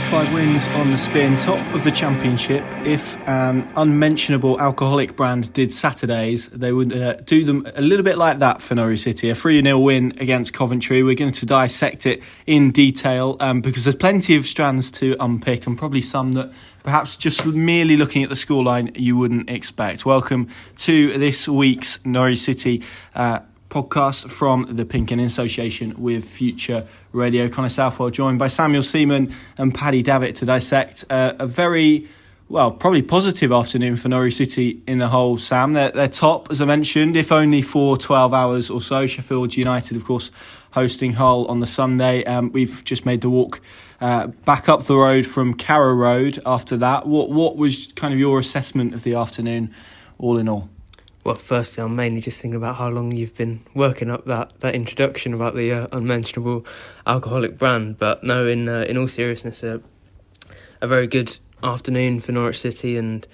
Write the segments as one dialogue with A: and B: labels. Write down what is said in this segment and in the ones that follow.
A: 5 wins on the spin, top of the championship. If an unmentionable alcoholic brand did Saturdays, they would do them a little bit like that for Norwich City. A 3-0 win against Coventry. We're going to dissect it in detail because there's plenty of strands to unpick and probably some that perhaps just merely looking at the scoreline you wouldn't expect. Welcome to this week's Norwich City podcast from the PinkUn in association with Future Radio. Connor Southwell joined by Seaman and Paddy, Davitt to dissect a very, probably positive afternoon for Norwich City in the whole, Sam. They're top, as I mentioned, if only for 12 hours or so. Sheffield United, of course, hosting Hull on the Sunday. We've just made the walk back up the road from Carrow Road after that. What was kind of your assessment of the afternoon, all in all?
B: Well, firstly, I'm mainly just thinking about how long you've been working up that introduction about the unmentionable alcoholic brand. But no, in all seriousness, a very good afternoon for Norwich City. And,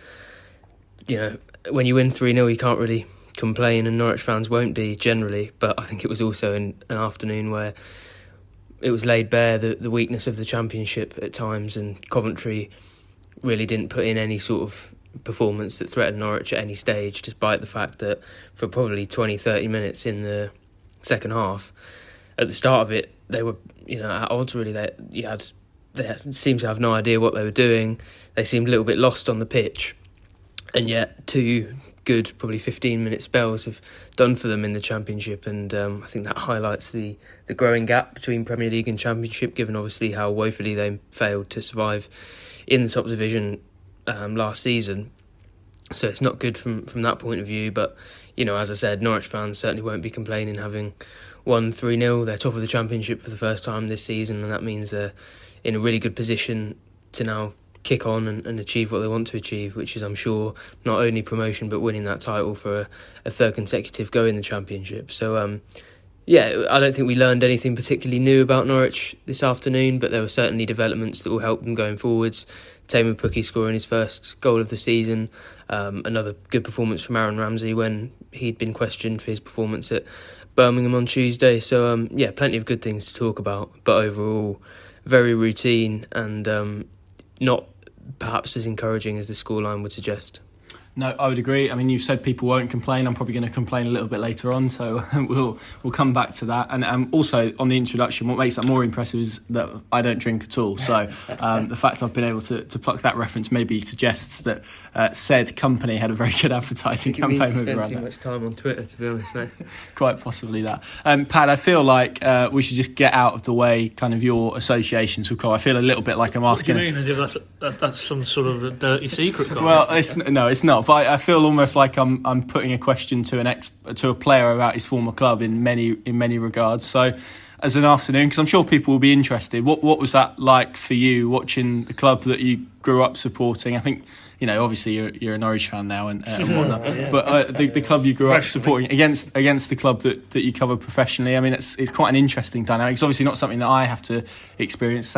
B: you know, when you win 3-0, you can't really complain, and Norwich fans won't be generally. But I think it was also an afternoon where it was laid bare the weakness of the Championship at times, and Coventry really didn't put in any sort of performance that threatened Norwich at any stage, despite the fact that for probably 20-30 minutes in the second half, at the start of it, they were at odds really. They seemed to have no idea what they were doing. They seemed a little bit lost on the pitch, and yet two good probably 15-minute spells have done for them in the Championship, and I think that highlights the growing gap between Premier League and Championship, given obviously how woefully they failed to survive in the top division last season. So it's not good from that point of view. But, as I said, Norwich fans certainly won't be complaining having won 3-0. They're top of the Championship for the first time this season, and that means they're in a really good position to now kick on and achieve what they want to achieve, which is, I'm sure, not only promotion but winning that title for a third consecutive go in the Championship. So I don't think we learned anything particularly new about Norwich this afternoon, but there were certainly developments that will help them going forwards. Pukki scoring his first goal of the season. Another good performance from Ramsey when he'd been questioned for his performance at Birmingham on Tuesday. So, plenty of good things to talk about. But overall, very routine and not perhaps as encouraging as the scoreline would suggest.
A: No, I would agree. I mean, you've said people won't complain. I'm probably going to complain a little bit later on, so we'll come back to that. And also on the introduction, what makes that more impressive is that I don't drink at all. So the fact I've been able to pluck that reference maybe suggests that said company had a very good advertising campaign moving around.
B: Too much time on Twitter, to be honest, mate.
A: Quite possibly that. Pat, I feel like we should just get out of the way kind of your associations with Cole. I feel a little bit like I'm asking.
C: What do you mean? As if that's some sort of a dirty secret, Cole?
A: Well, it's not. But I feel almost like I'm putting a question to a player about his former club in many regards. So, as an afternoon, because I'm sure people will be interested. What was that like for you watching the club that you grew up supporting? I think obviously you're a Norwich fan now and whatnot. Yeah. But the club you grew up supporting against the club that you cover professionally. I mean, it's quite an interesting dynamic. It's obviously not something that I have to experience.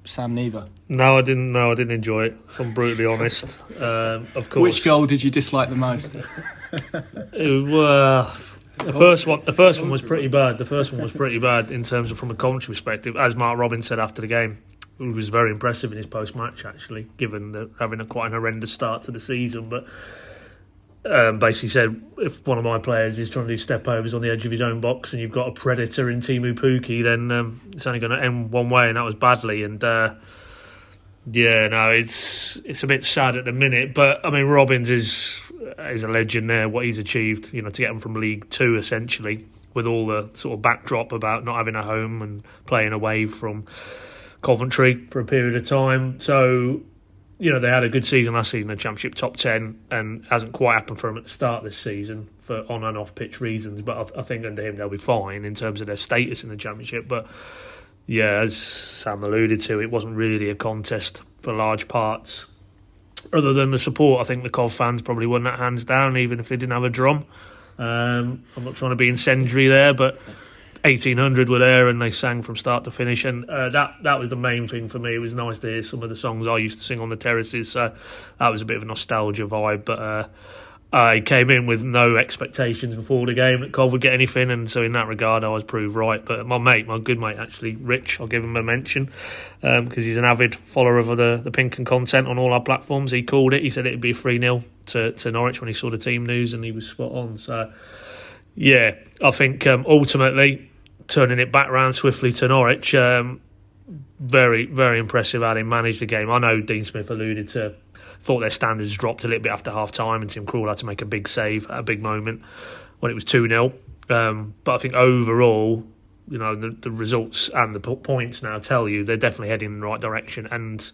A: Sam neither.
C: No, I didn't enjoy it, if I'm brutally honest. Of course.
A: Which goal did you dislike the most?
C: The first one was pretty bad. The first one was pretty bad in terms of from a Coventry perspective. As Mark Robins said after the game, it was very impressive in his post-match, actually, given having quite an horrendous start to the season. But basically said, if one of my players is trying to do step-overs on the edge of his own box and you've got a predator in Pukki, then it's only going to end one way, and that was badly. And it's a bit sad at the minute. But, I mean, Robins is a legend there, what he's achieved, to get him from League 2, essentially, with all the sort of backdrop about not having a home and playing away from Coventry for a period of time. So, they had a good season last season, the Championship top 10, and hasn't quite happened for them at the start of this season for on and off pitch reasons. But I think under him they'll be fine in terms of their status in the Championship. But as Sam alluded to, it wasn't really a contest for large parts. Other than the support, I think the Cov fans probably won that hands down, even if they didn't have a drum. I'm not trying to be incendiary there, but 1,800 were there and they sang from start to finish, and that was the main thing for me. It was nice to hear some of the songs I used to sing on the terraces, so that was a bit of a nostalgia vibe. But I came in with no expectations before the game that Cov would get anything, and so in that regard I was proved right. But my good mate actually, Rich, I'll give him a mention because he's an avid follower of the PinkUn content on all our platforms. He called it. He said it'd be a 3-0 to Norwich when he saw the team news, and he was spot on. So yeah, I think ultimately turning it back round swiftly to Norwich, very, very impressive how they managed the game. I know Dean Smith alluded to, thought their standards dropped a little bit after half-time, and Tim Krul had to make a big save at a big moment when it was 2-0. But I think overall, the results and the points now tell you they're definitely heading in the right direction. And,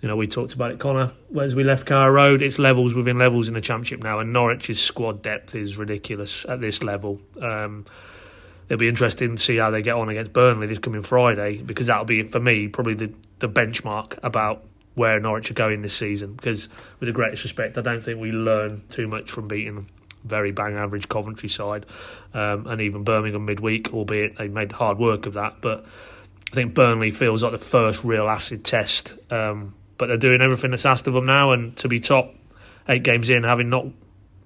C: we talked about it, Connor, as we left Carrow Road, it's levels within levels in the Championship now, and Norwich's squad depth is ridiculous at this level. It'll be interesting to see how they get on against Burnley this coming Friday, because that'll be, for me, probably the benchmark about where Norwich are going this season, because with the greatest respect, I don't think we learn too much from beating very bang average Coventry side and even Birmingham midweek, albeit they made hard work of that. But I think Burnley feels like the first real acid test, but they're doing everything that's asked of them now, and to be top 8 games in, having not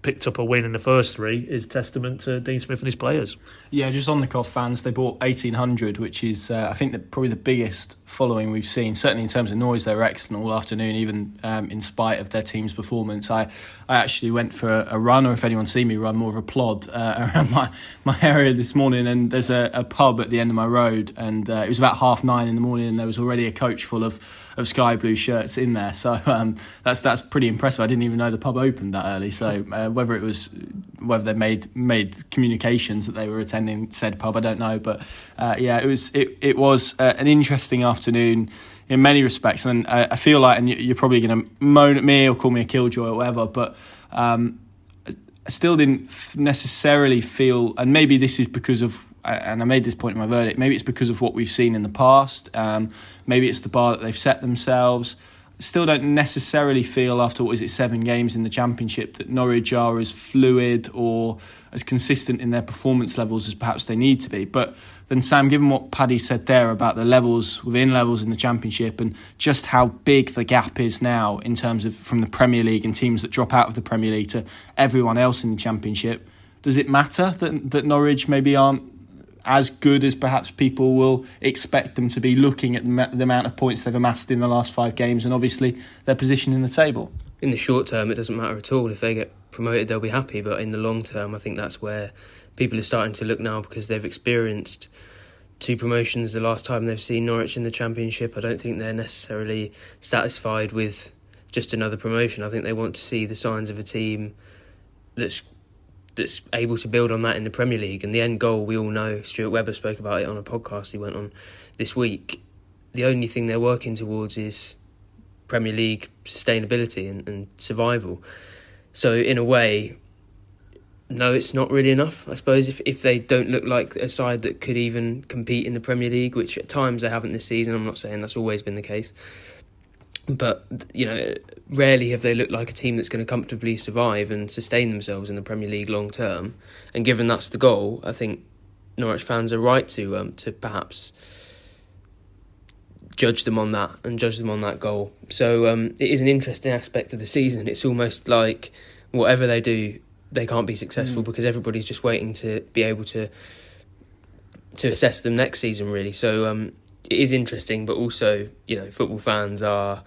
C: picked up a win in the first 3, is testament to Dean Smith and his players.
A: Yeah, just on the Cov fans, they bought 1,800, which is, I think, probably the biggest following we've seen. Certainly in terms of noise, they were excellent all afternoon, even in spite of their team's performance. I actually went for a run, or if anyone seen me run, more of a plod around my area this morning, and there's a pub at the end of my road, and it was about 9:30 in the morning, and there was already a coach full of sky blue shirts in there. So that's pretty impressive. I didn't even know the pub opened that early. So whether they made communications that they were attending said pub, I don't know. But it was an interesting afternoon in many respects, and I feel like, and you're probably going to moan at me or call me a killjoy or whatever, but I still didn't necessarily feel, and maybe this is because of, and I made this point in my verdict, maybe it's because of what we've seen in the past, maybe it's the bar that they've set themselves. Still don't necessarily feel after 7 games in the Championship that Norwich are as fluid or as consistent in their performance levels as perhaps they need to be. But then, Sam, given what Paddy said there about the levels within levels in the Championship and just how big the gap is now in terms of from the Premier League and teams that drop out of the Premier League to everyone else in the Championship, does it matter that Norwich maybe aren't as good as perhaps people will expect them to be, looking at the amount of points they've amassed in the last 5 games and obviously their position in the table?
B: In the short term, it doesn't matter at all. If they get promoted, they'll be happy. But in the long term, I think that's where people are starting to look now, because they've experienced 2 promotions the last time they've seen Norwich in the Championship. I don't think they're necessarily satisfied with just another promotion. I think they want to see the signs of a team that's able to build on that in the Premier League. And the end goal, we all know, Stuart Webber spoke about it on a podcast he went on this week. The only thing they're working towards is Premier League sustainability and survival. So in a way, no, it's not really enough. I suppose if they don't look like a side that could even compete in the Premier League, which at times they haven't this season, I'm not saying that's always been the case, but rarely have they looked like a team that's going to comfortably survive and sustain themselves in the Premier League long term. And given that's the goal, I think Norwich fans are right to perhaps judge them on that and judge them on that goal. So it is an interesting aspect of the season. It's almost like whatever they do, they can't be successful because everybody's just waiting to be able to assess them next season, really. So it is interesting, but also, football fans are,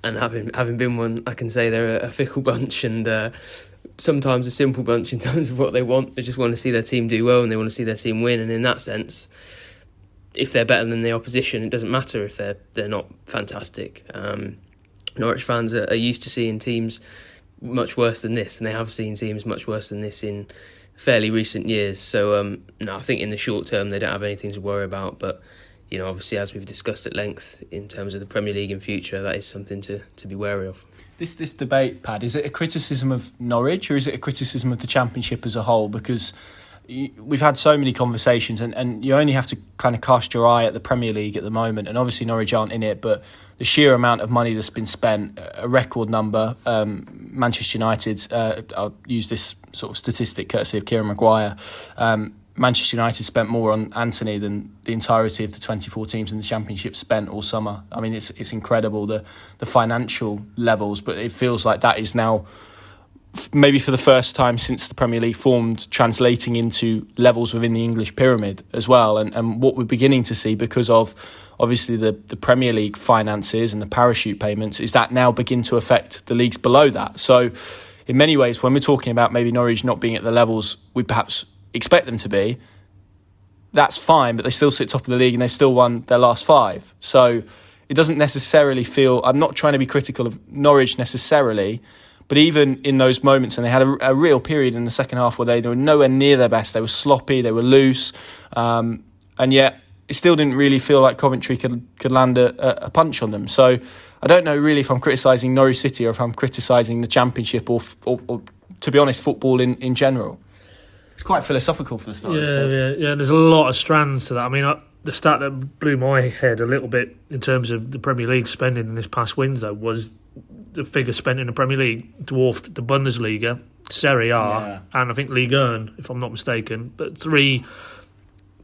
B: and having been one, I can say they're a fickle bunch, and sometimes a simple bunch in terms of what they want. They just want to see their team do well, and they want to see their team win. And in that sense, if they're better than the opposition, it doesn't matter if they're not fantastic. Norwich fans are used to seeing teams much worse than this, and they have seen teams much worse than this in fairly recent years. So no, I think in the short term they don't have anything to worry about, but obviously, as we've discussed at length in terms of the Premier League in future, that is something to be wary of.
A: This debate, Pad, is it a criticism of Norwich or is it a criticism of the Championship as a whole? Because we've had so many conversations, and you only have to kind of cast your eye at the Premier League at the moment, and obviously Norwich aren't in it, but the sheer amount of money that's been spent, a record number. Manchester United, I'll use this sort of statistic courtesy of Kieran Maguire, Manchester United spent more on Anthony than the entirety of the 24 teams in the Championship spent all summer. I mean, it's incredible, the financial levels, but it feels like that is now maybe for the first time since the Premier League formed, translating into levels within the English pyramid as well. And what we're beginning to see, because of obviously the Premier League finances and the parachute payments, is that now begin to affect the leagues below that. So in many ways, when we're talking about maybe Norwich not being at the levels we perhaps expect them to be, that's fine, but they still sit top of the league and they've still won their last 5. So it doesn't necessarily feel... I'm not trying to be critical of Norwich necessarily, but even in those moments, and they had a real period in the second half where they were nowhere near their best. They were sloppy, they were loose, and yet it still didn't really feel like Coventry could land a punch on them. So I don't know really if I'm criticising Norwich City or if I'm criticising the Championship or to be honest, football in general. It's quite philosophical for the start.
C: Yeah. There's a lot of strands to that. I mean, the stat that blew my head a little bit in terms of the Premier League spending in this past window was the figure spent in the Premier League dwarfed the Bundesliga, Serie A, and I think Ligue 1, if I'm not mistaken. But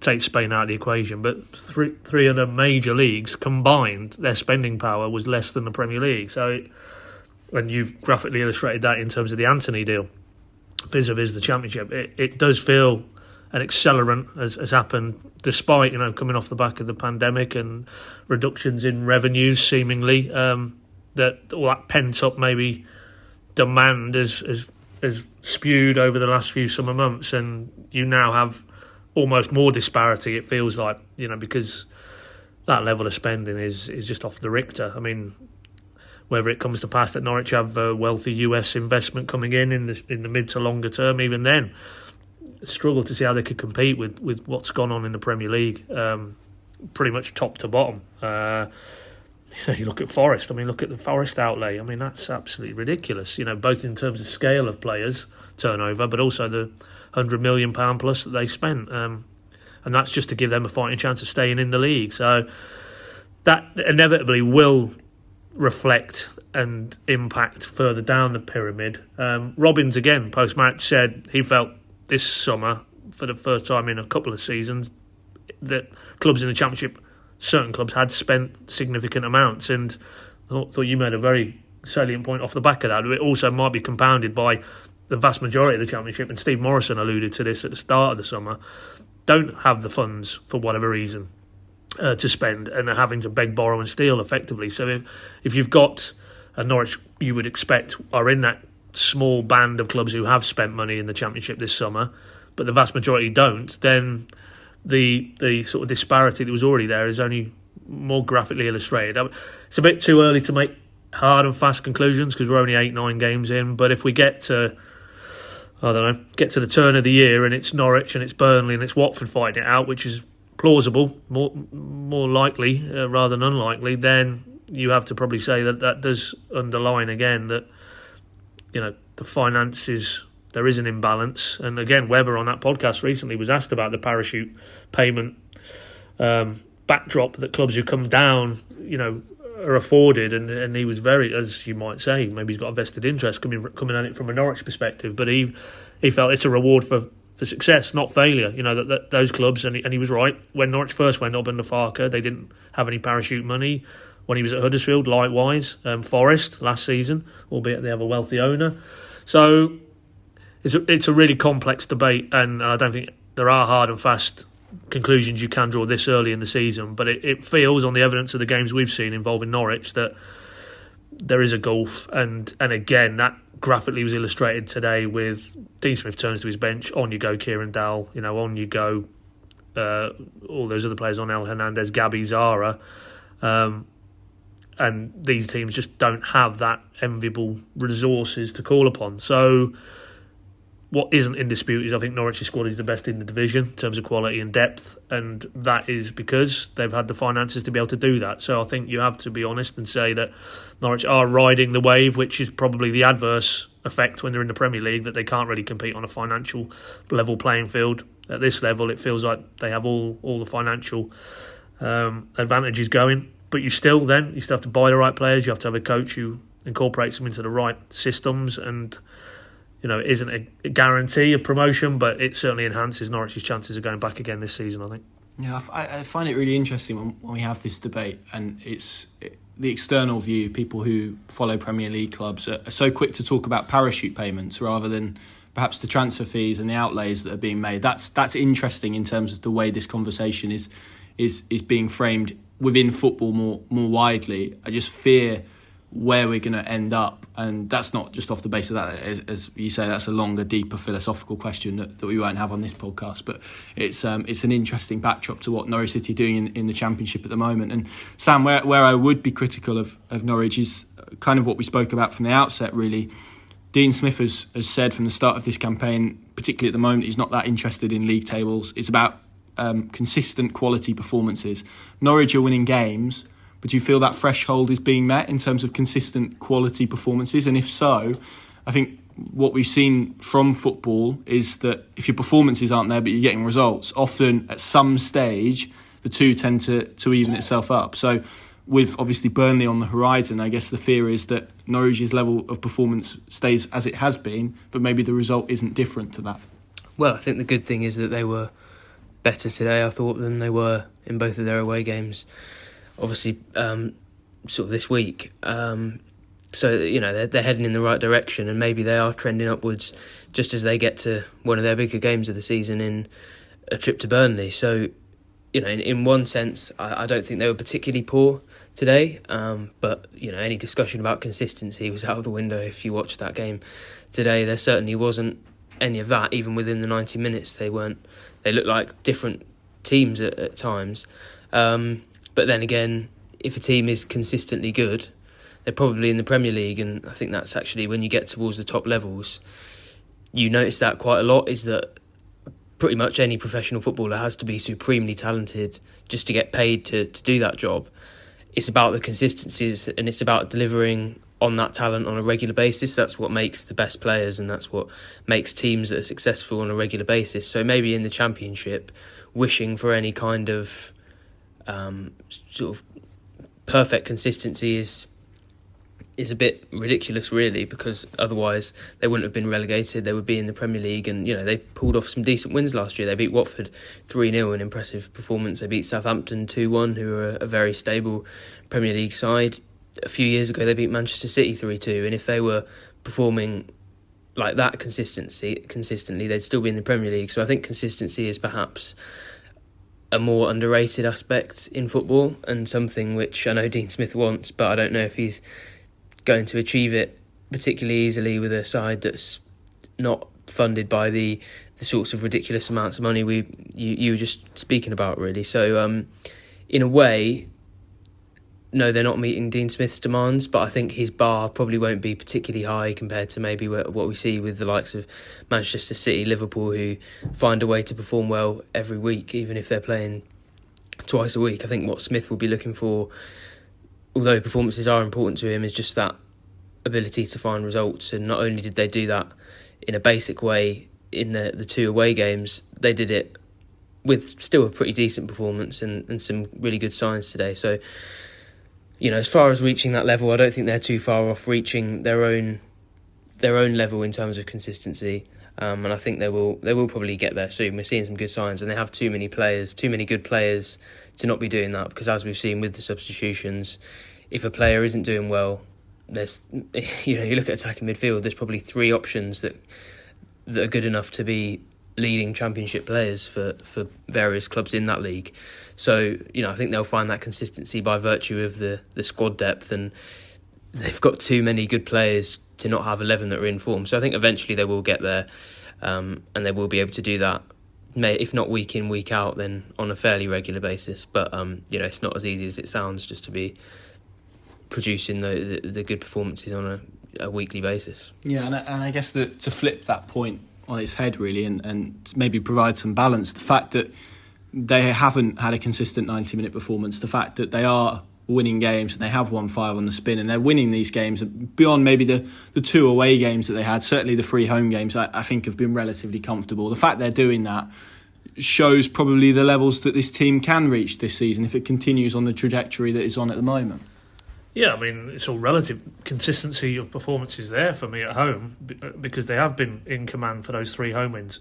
C: take Spain out of the equation, but three other major leagues combined, their spending power was less than the Premier League. So, and you've graphically illustrated that in terms of the Anthony deal, vis-a-vis the Championship. It does feel an accelerant has happened, despite coming off the back of the pandemic and reductions in revenues, seemingly. That all that pent up maybe demand has spewed over the last few summer months, and you now have almost more disparity. It feels like because that level of spending is just off the Richter. I mean, whether it comes to pass that Norwich have wealthy US investment coming in the mid to longer term, even then, struggle to see how they could compete with what's gone on in the Premier League, pretty much top to bottom. You look at Forest. I mean, look at the Forest outlay. I mean, that's absolutely ridiculous. Both in terms of scale of players turnover, but also the £100 million plus that they spent, and that's just to give them a fighting chance of staying in the league. So that inevitably will reflect and impact further down the pyramid. Robbins again post-match said he felt this summer, for the first time in a couple of seasons, that clubs in the Championship, certain clubs had spent significant amounts, and I thought you made a very salient point off the back of that. It also might be compounded by the vast majority of the Championship, and Steve Morrison alluded to this at the start of the summer, don't have the funds for whatever reason to spend, and are having to beg, borrow and steal effectively. So if you've got Norwich, you would expect, are in that small band of clubs who have spent money in the Championship this summer, but the vast majority don't, then the sort of disparity that was already there is only more graphically illustrated. It's a bit too early to make hard and fast conclusions because we're only 8-9 games in, but if we get to the turn of the year and it's Norwich and it's Burnley and it's Watford fighting it out, which is plausible, more likely rather than unlikely, then you have to probably say that does underline again that the finances, there is an imbalance. And again, Webber on that podcast recently was asked about the parachute payment backdrop that clubs who come down, are afforded, and he was very, as you might say, maybe he's got a vested interest coming at it from a Norwich perspective, but he felt it's a reward for success, not failure. That those clubs, and he was right. When Norwich first went up under Farker, they didn't have any parachute money. When he was at Huddersfield, likewise. Forest last season, albeit they have a wealthy owner. So it's a really complex debate, and I don't think there are hard and fast conclusions you can draw this early in the season, but it feels, on the evidence of the games we've seen involving Norwich, that there is a gulf, and again that graphically was illustrated today with Dean Smith turns to his bench, on you go Kieran Dowell, on you go all those other players, on El Hernandez, Gabby, Zara, and these teams just don't have that enviable resources to call upon. So what isn't in dispute is I think Norwich's squad is the best in the division in terms of quality and depth, and that is because they've had the finances to be able to do that. So I think you have to be honest and say that Norwich are riding the wave, which is probably the adverse effect when they're in the Premier League, that they can't really compete on a financial level playing field. At this level, it feels like they have all the financial advantages going, but you still have to buy the right players, you have to have a coach who incorporates them into the right systems, and it isn't a guarantee of promotion, but it certainly enhances Norwich's chances of going back again this season, I think.
A: Yeah, I find it really interesting when we have this debate, and the external view, people who follow Premier League clubs are so quick to talk about parachute payments rather than perhaps the transfer fees and the outlays that are being made. That's interesting in terms of the way this conversation is being framed within football more widely. I just fear where we're going to end up, and that's not just off the base of that, as you say, that's a longer, deeper philosophical question that we won't have on this podcast, but it's an interesting backdrop to what Norwich City are doing in the Championship at the moment. And Sam, where I would be critical of Norwich is kind of what we spoke about from the outset, really. Dean Smith has said from the start of this campaign, particularly at the moment, he's not that interested in league tables. It's about consistent quality performances. Norwich are winning games, but do you feel that threshold is being met in terms of consistent quality performances? And if so, I think what we've seen from football is that if your performances aren't there but you're getting results, often at some stage the two tend to even itself up. So with obviously Burnley on the horizon, I guess the fear is that Norwich's level of performance stays as it has been, but maybe the result isn't different to that.
B: Well, I think the good thing is that they were better today, I thought, than they were in both of their away games. Obviously, sort of this week. So, you know, they're heading in the right direction, and maybe they are trending upwards just as they get to one of their bigger games of the season in a trip to Burnley. So, you know, in one sense, I don't think they were particularly poor today. But, you know, any discussion about consistency was out of the window if you watched that game today. There certainly wasn't any of that, even within the 90 minutes. They looked like different teams at times. But then again, if a team is consistently good, they're probably in the Premier League, and I think that's actually when you get towards the top levels, you notice that quite a lot, is that pretty much any professional footballer has to be supremely talented just to get paid to do that job. It's about the consistencies, and it's about delivering on that talent on a regular basis. That's what makes the best players, and that's what makes teams that are successful on a regular basis. So maybe in the Championship, wishing for any kind of sort of perfect consistency is a bit ridiculous, really, because otherwise they wouldn't have been relegated. They would be in the Premier League, and you know, they pulled off some decent wins last year. They beat Watford 3-0, an impressive performance. They beat Southampton 2-1, who are a very stable Premier League side. A few years ago they beat Manchester City 3-2, and if they were performing like that consistently, they'd still be in the Premier League. So I think consistency is perhaps a more underrated aspect in football, and something which I know Dean Smith wants, but I don't know if he's going to achieve it particularly easily with a side that's not funded by the sorts of ridiculous amounts of money you were just speaking about, really. So in a way, no, they're not meeting Dean Smith's demands, but I think his bar probably won't be particularly high compared to maybe what we see with the likes of Manchester City, Liverpool, who find a way to perform well every week, even if they're playing twice a week. I think what Smith will be looking for, although performances are important to him, is just that ability to find results. And not only did they do that in a basic way in the two away games, they did it with still a pretty decent performance and some really good signs today. So, you know, as far as reaching that level, I don't think they're too far off reaching their own level in terms of consistency. And I think they will probably get there soon. We're seeing some good signs, and they have too many good players to not be doing that, because as we've seen with the substitutions, if a player isn't doing well, there's, you know, you look at attacking midfield, there's probably three options that are good enough to be leading Championship players for various clubs in that league. So, you know, I think they'll find that consistency by virtue of the squad depth, and they've got too many good players to not have 11 that are in form. So I think eventually they will get there, and they will be able to do that, if not week in, week out, then on a fairly regular basis. But, you know, it's not as easy as it sounds just to be producing the good performances on a weekly basis. Yeah,
A: and I guess to flip that point on its head, really, and maybe provide some balance, the fact that they haven't had a consistent 90-minute performance, the fact that they are winning games and they have won 5 on the spin, and they're winning these games beyond maybe the 2 away games that they had. Certainly the 3 home games I think have been relatively comfortable. The fact they're doing that shows probably the levels that this team can reach this season if it continues on the trajectory that it's on at the moment.
C: Yeah, I mean, it's all relative. Consistency of performances there for me at home, because they have been in command for those 3 home wins.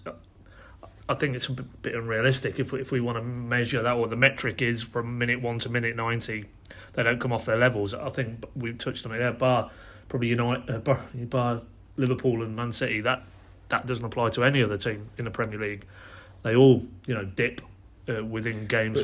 C: I think it's a bit unrealistic if we want to measure that, or the metric is from minute 1 to minute 90, they don't come off their levels. I think we touched on it there. Bar probably bar Liverpool and Man City. That doesn't apply to any other team in the Premier League. They all dip within games.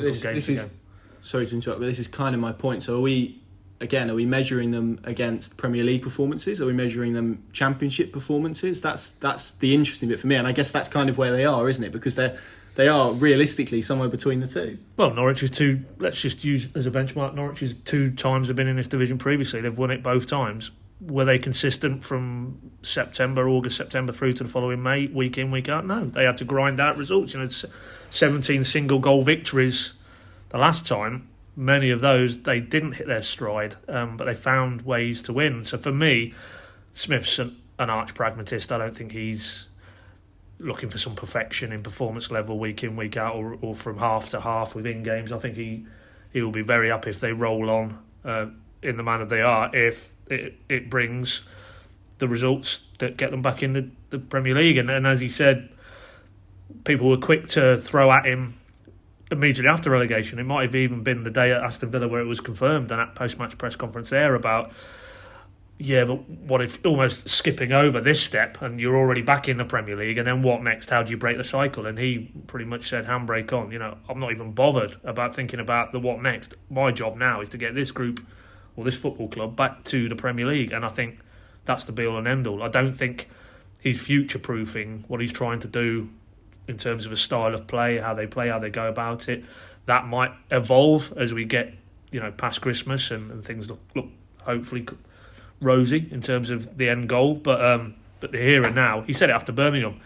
A: Sorry to interrupt, but this is kind of my point. So are we measuring them against Premier League performances? Are we measuring them Championship performances? That's the interesting bit for me, and I guess that's kind of where they are, isn't it? Because they are realistically somewhere between the two.
C: Well, Norwich is two. Let's just use as a benchmark. Norwich is 2 times have been in this division previously. They've won it both times. Were they consistent from August, September through to the following May, week in, week out? No, they had to grind out results. 17 single goal victories the last time. Many of those, they didn't hit their stride, but they found ways to win. So for me, Smith's an arch pragmatist. I don't think he's looking for some perfection in performance level week in, week out, or from half to half within games. I think he will be very happy if they roll on in the manner they are, if it brings the results that get them back in the Premier League. And as he said, people were quick to throw at him immediately after relegation. It might have even been the day at Aston Villa where it was confirmed, and that post-match press conference there about, but what if almost skipping over this step and you're already back in the Premier League, and then what next? How do you break the cycle? And he pretty much said, handbrake on. I'm not even bothered about thinking about the what next. My job now is to get this group or this football club back to the Premier League, and I think that's the be-all and end-all. I don't think he's future-proofing what he's trying to do in terms of a style of play, how they go about it. That might evolve as we get, past Christmas and things look hopefully rosy in terms of the end goal. But the here and now, he said it after Birmingham.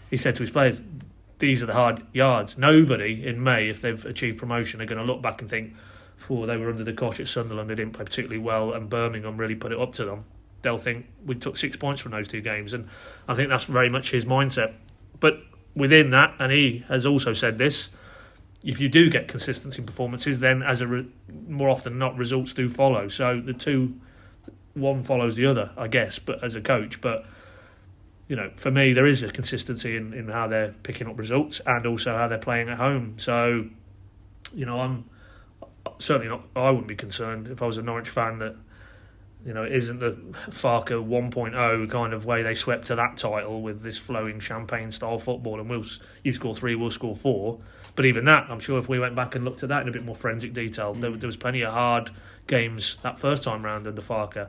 C: He said to his players, these are the hard yards. Nobody in May, if they've achieved promotion, are going to look back and think, they were under the cosh at Sunderland, they didn't play particularly well, and Birmingham really put it up to them. They'll think, we took 6 points from those 2 games. And I think that's very much his mindset. But within that, and he has also said this, if you do get consistency in performances, then more often than not, results do follow. So the two, one follows the other, I guess, but as a coach. But, for me, there is a consistency in how they're picking up results and also how they're playing at home. So, I'm certainly not, I wouldn't be concerned if I was a Norwich fan that, it isn't the Farke 1.0 kind of way they swept to that title with this flowing champagne-style football, and you score 3, we'll score 4. But even that, I'm sure if we went back and looked at that in a bit more forensic detail, there was plenty of hard games that first time round under Farke.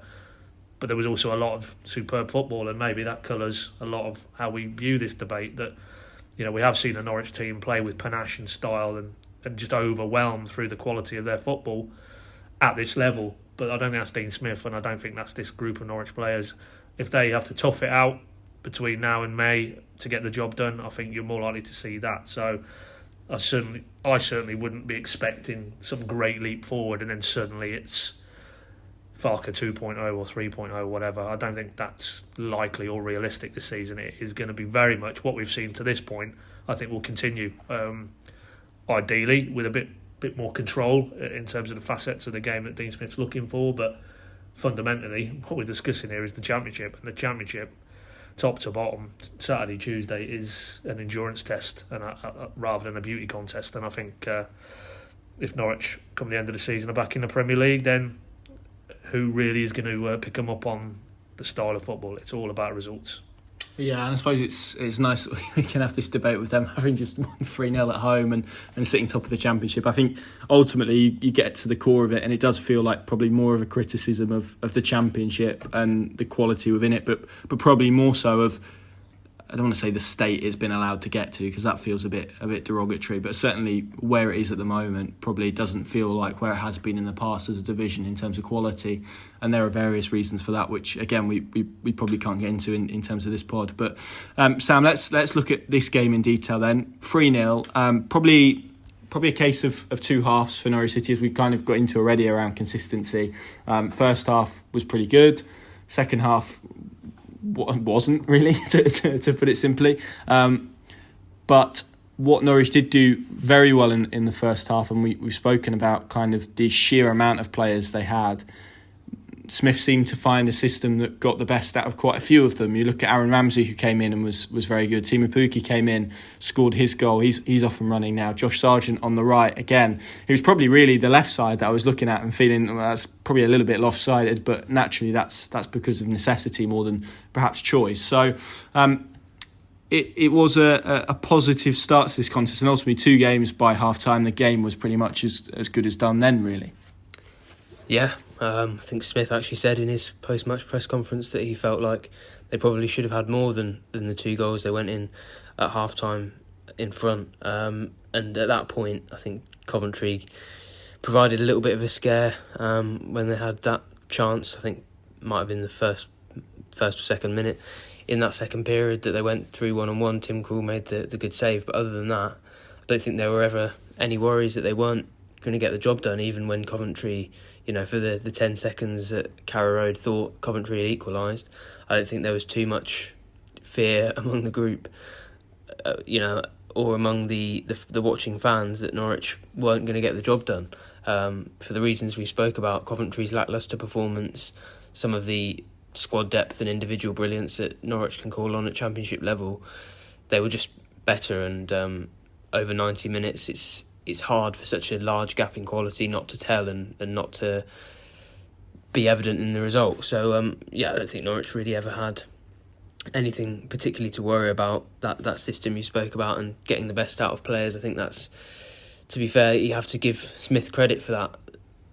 C: But there was also a lot of superb football, and maybe that colours a lot of how we view this debate, that, we have seen a Norwich team play with panache and style and just overwhelmed through the quality of their football at this level. But I don't think that's Dean Smith, and I don't think that's this group of Norwich players. If they have to tough it out between now and May to get the job done, I think you're more likely to see that. So I certainly wouldn't be expecting some great leap forward and then suddenly it's Farke 2.0 or 3.0 or whatever. I don't think that's likely or realistic this season. It is going to be very much what we've seen to this point. I think will continue, ideally with a bit more control in terms of the facets of the game that Dean Smith's looking for. But fundamentally, what we're discussing here is the Championship, and the Championship, top to bottom, Saturday, Tuesday, is an endurance test and rather than a beauty contest. And I think if Norwich come the end of the season are back in the Premier League, then who really is going to pick them up on the style of football? It's all about results.
A: Yeah, and I suppose it's nice that we can have this debate with them having just won 3-0 at home and sitting top of the Championship. I think ultimately you get to the core of it, and it does feel like probably more of a criticism of the Championship and the quality within it, but probably more so of, I don't want to say the state it's been allowed to get to, because that feels a bit derogatory, but certainly where it is at the moment probably doesn't feel like where it has been in the past as a division in terms of quality. And there are various reasons for that, which again we probably can't get into in terms of this pod. But Sam, let's look at this game in detail then. 3-0, probably a case of two halves for Norwich City, as we kind of got into already around consistency. First half was pretty good. Second half wasn't really, to put it simply. But what Norwich did do very well in the first half, and we've spoken about kind of the sheer amount of players they had, Smith seemed to find a system that got the best out of quite a few of them. You look at Aaron Ramsey, who came in and was very good. Teemu Pukki came in, scored his goal. He's off and running now. Josh Sargent on the right again. It was probably really the left side that I was looking at and feeling, well, that's probably a little bit lopsided, but naturally that's because of necessity more than perhaps choice. So it was a positive start to this contest, and ultimately 2 games by half time. The game was pretty much as good as done then, really.
B: Yeah, I think Smith actually said in his post-match press conference that he felt like they probably should have had more than the 2 goals they went in at half-time in front. And at that point, I think Coventry provided a little bit of a scare when they had that chance. I think it might have been the first or second minute in that second period that they went through one-on-one. Tim Krul made the good save, but other than that, I don't think there were ever any worries that they weren't going to get the job done, even when Coventry, for the 10 seconds that Carrow Road thought Coventry had equalised. I don't think there was too much fear among the group, or among the watching fans that Norwich weren't going to get the job done. For the reasons we spoke about, Coventry's lacklustre performance, some of the squad depth and individual brilliance that Norwich can call on at Championship level, they were just better. And over 90 minutes, it's hard for such a large gap in quality not to tell and not to be evident in the result. So, I don't think Norwich really ever had anything particularly to worry about. That system you spoke about and getting the best out of players, I think that's, to be fair, you have to give Smith credit for that.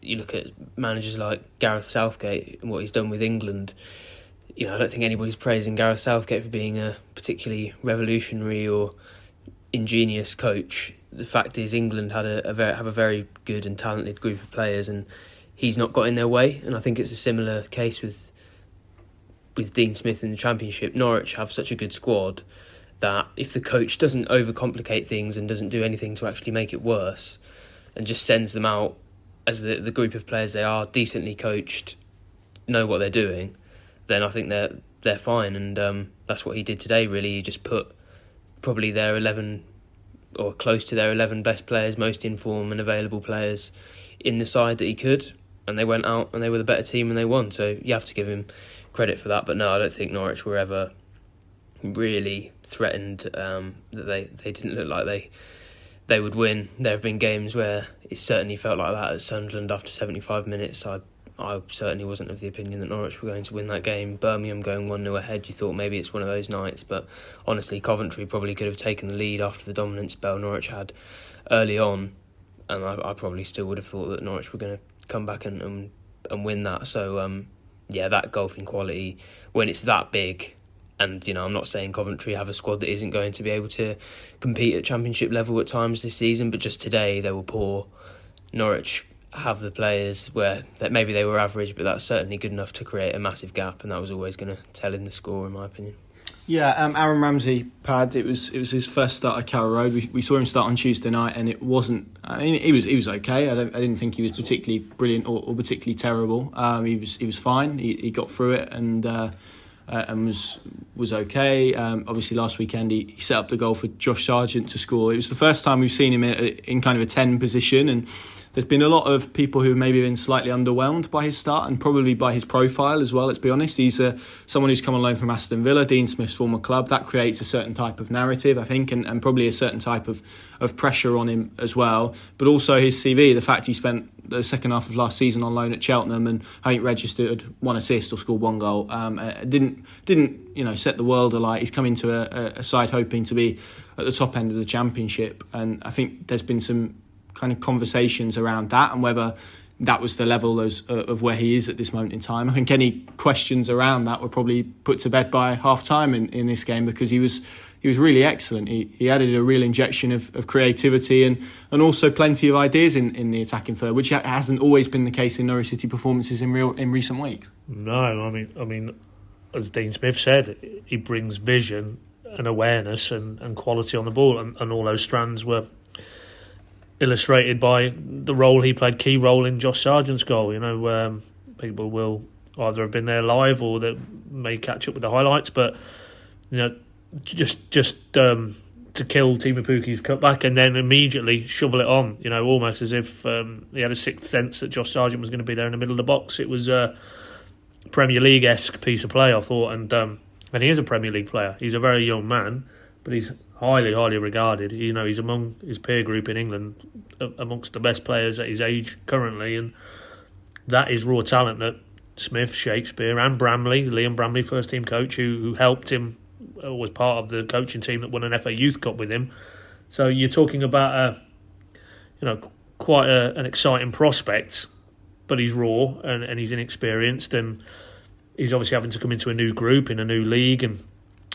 B: You look at managers like Gareth Southgate and what he's done with England. I don't think anybody's praising Gareth Southgate for being a particularly revolutionary or ingenious coach. The fact is, England have a very good and talented group of players, and he's not got in their way. And I think it's a similar case with Dean Smith in the Championship. Norwich have such a good squad that if the coach doesn't overcomplicate things and doesn't do anything to actually make it worse, and just sends them out as the group of players they are, decently coached, know what they're doing, then I think they're fine. And that's what he did today, really. He just put probably their 11 or close to their 11 best players, most in form and available players in the side that he could, and they went out and they were the better team and they won. So you have to give him credit for that. But no, I don't think Norwich were ever really threatened, that they didn't look like they would win. There have been games where it certainly felt like that at Sunderland after 75 minutes. I certainly wasn't of the opinion that Norwich were going to win that game. Birmingham going 1-0 ahead, you thought maybe it's one of those nights, but honestly Coventry probably could have taken the lead after the dominant spell Norwich had early on, and I probably still would have thought that Norwich were going to come back and win that. So that golfing quality, when it's that big, and I'm not saying Coventry have a squad that isn't going to be able to compete at Championship level at times this season, but just today they were poor. Norwich have the players where that maybe they were average, but that's certainly good enough to create a massive gap, and that was always going to tell in the score, in my opinion.
A: Yeah, Aaron Ramsey, Pad, it was his first start at Carrow Road. We saw him start on Tuesday night, and it wasn't. I mean, he was okay. I didn't think he was particularly brilliant or particularly terrible. He was fine. He got through it and was okay. Obviously, last weekend he set up the goal for Josh Sargent to score. It was the first time we've seen him in kind of a 10 position, and there's been a lot of people who have maybe been slightly underwhelmed by his start and probably by his profile as well, let's be honest. He's someone who's come on loan from Aston Villa, Dean Smith's former club. That creates a certain type of narrative, I think, and probably a certain type of pressure on him as well. But also his CV, the fact he spent the second half of last season on loan at Cheltenham and I think registered 1 assist or scored 1 goal, didn't set the world alight. He's come into a side hoping to be at the top end of the Championship, and I think there's been some kind of conversations around that and whether that was the level of where he is at this moment in time. I think any questions around that were probably put to bed by half time in this game, because he was really excellent. He added a real injection of creativity and also plenty of ideas in the attacking third, which hasn't always been the case in Norwich City performances in recent weeks.
C: No, I mean, as Dean Smith said, he brings vision and awareness and quality on the ball, and all those strands were illustrated by the role he played, key role in Josh Sargent's goal. People will either have been there live or they may catch up with the highlights, but just to kill Teemu Pukki's cutback and then immediately shovel it on, almost as if he had a sixth sense that Josh Sargent was going to be there in the middle of the box. It was Premier League-esque piece of play, I thought, and he is a Premier League player. He's a very young man, but he's highly, highly regarded. You know, he's among his peer group in England, amongst the best players at his age currently, and that is raw talent that Smith, Shakespeare, and Liam Bramley, first team coach, who helped him, was part of the coaching team that won an FA Youth Cup with him. So you're talking about quite an exciting prospect, but he's raw and he's inexperienced, and he's obviously having to come into a new group in a new league, and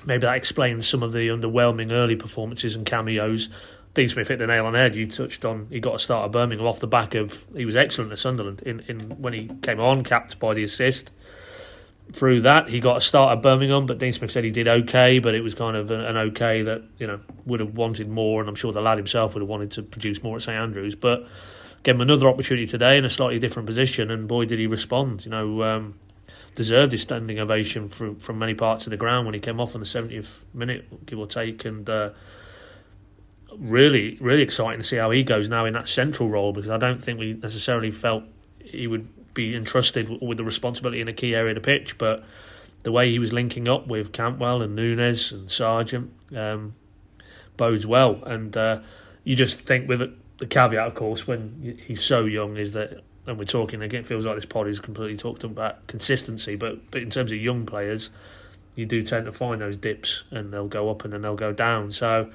C: maybe that explains some of the underwhelming early performances and cameos. Dean Smith hit the nail on the head. You touched on he got a start at Birmingham off the back of he was excellent at Sunderland in when he came on, capped by the assist. Through that, he got a start at Birmingham, but Dean Smith said he did okay, but it was kind of an okay that would have wanted more, and I'm sure the lad himself would have wanted to produce more at St Andrews. But gave him another opportunity today in a slightly different position, and boy did he respond. Deserved his standing ovation from many parts of the ground when he came off in the 70th minute, give or take, and really, really exciting to see how he goes now in that central role, because I don't think we necessarily felt he would be entrusted with the responsibility in a key area of the pitch, but the way he was linking up with Cantwell and Nunes and Sargent bodes well, and you just think with the caveat, of course, when he's so young, is that, and we're talking again, it feels like this pod is completely talking about consistency, but in terms of young players, you do tend to find those dips, and they'll go up and then they'll go down. So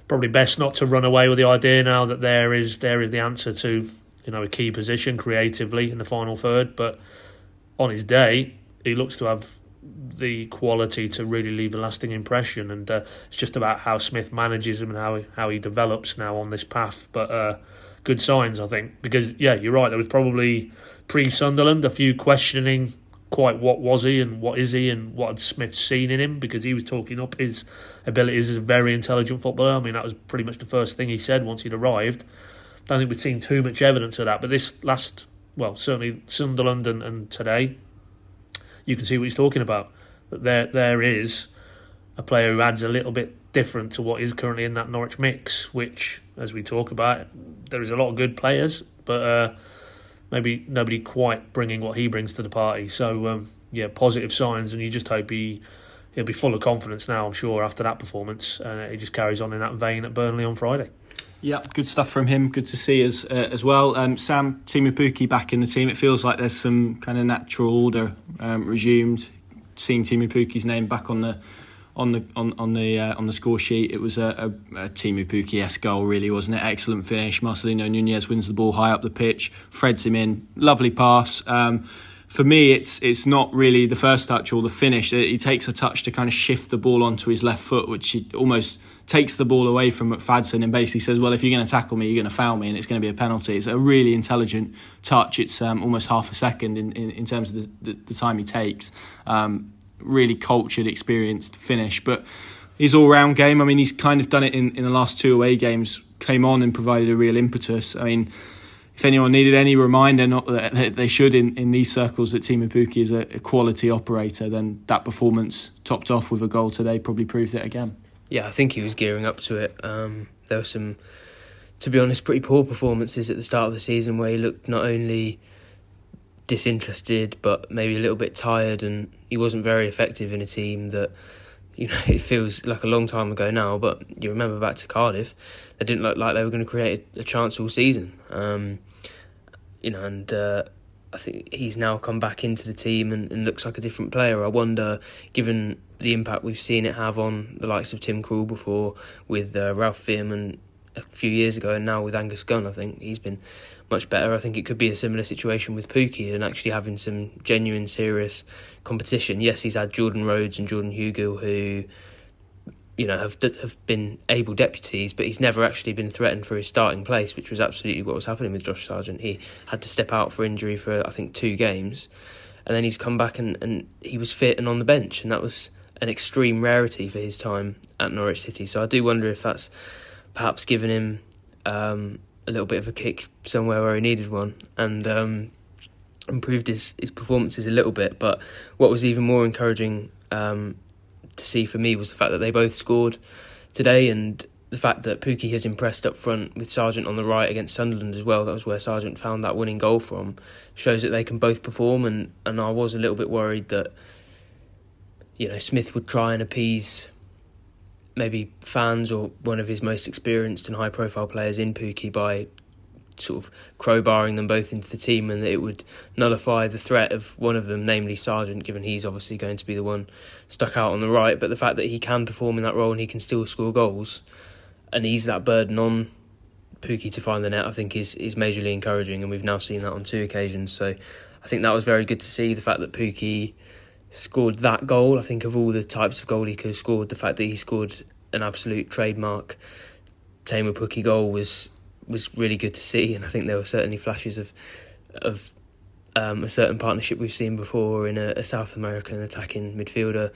C: probably best not to run away with the idea now that there is the answer to a key position creatively in the final third. But on his day, he looks to have the quality to really leave a lasting impression, and it's just about how Smith manages him and how he develops now on this path. But good signs, I think, because you're right, there was probably pre-Sunderland a few questioning quite what was he and what is he and what had Smith seen in him, because he was talking up his abilities as a very intelligent footballer. I mean, that was pretty much the first thing he said once he'd arrived. Don't think we'd seen too much evidence of that, but this certainly Sunderland and today, you can see what he's talking about. That there is a player who adds a little bit different to what is currently in that Norwich mix, which, as we talk about, there is a lot of good players, but maybe nobody quite bringing what he brings to the party. So, positive signs, and you just hope he'll be full of confidence now, I'm sure, after that performance, and he just carries on in that vein at Burnley on Friday.
A: Yeah, good stuff from him. Good to see us as well. Sam, Teemu Pukki back in the team. It feels like there's some kind of natural order resumed. Seeing Teemu Pukki's name back on the score sheet, it was a Teemu Pukki-esque goal, really, wasn't it? Excellent finish. Marcelino Nunez wins the ball high up the pitch, threads him in. Lovely pass. For me, it's not really the first touch or the finish. He takes a touch to kind of shift the ball onto his left foot, which he almost takes the ball away from McFadden and basically says, well, if you're going to tackle me, you're going to foul me, and it's going to be a penalty. It's a really intelligent touch. It's almost half a second in terms of the time he takes. Really cultured, experienced finish. But his all-round game, I mean, he's kind of done it in the last two away games, came on and provided a real impetus. I mean, if anyone needed any reminder, not that they should in these circles, that Teemu Pukki is a quality operator, then that performance topped off with a goal today probably proved it again.
B: Yeah, I think he was gearing up to it. There were some, to be honest, pretty poor performances at the start of the season where he looked not only disinterested but maybe a little bit tired, and he wasn't very effective in a team that, it feels like a long time ago now, but you remember back to Cardiff, they didn't look like they were going to create a chance all season. I think he's now come back into the team and looks like a different player. I wonder, given the impact we've seen it have on the likes of Tim Krul before, with Ralph Veerman a few years ago, and now with Angus Gunn, I think he's been much better. I think it could be a similar situation with Pukki and actually having some genuine, serious competition. Yes, he's had Jordan Rhodes and Jordan Hugill who, have been able deputies, but he's never actually been threatened for his starting place, which was absolutely what was happening with Josh Sargent. He had to step out for injury for, I think, 2 games, and then he's come back and he was fit and on the bench, and that was an extreme rarity for his time at Norwich City. So I do wonder if that's perhaps given him a little bit of a kick somewhere where he needed one, and improved his performances a little bit. But what was even more encouraging to see for me was the fact that they both scored today, and the fact that Pukki has impressed up front with Sargent on the right against Sunderland as well, that was where Sargent found that winning goal from, shows that they can both perform. And I was a little bit worried that, you know, Smith would try and appease maybe fans or one of his most experienced and high profile players in Pukki by sort of crowbarring them both into the team, and that it would nullify the threat of one of them, namely Sargent, given he's obviously going to be the one stuck out on the right. But the fact that he can perform in that role and he can still score goals and ease that burden on Pukki to find the net, I think is majorly encouraging, and we've now seen that on 2 occasions. So I think that was very good to see, the fact that Pukki scored that goal. I think of all the types of goal he could have scored, the fact that he scored an absolute trademark Teemu Pukki goal was really good to see. And I think there were certainly flashes of a certain partnership we've seen before in a South American attacking midfielder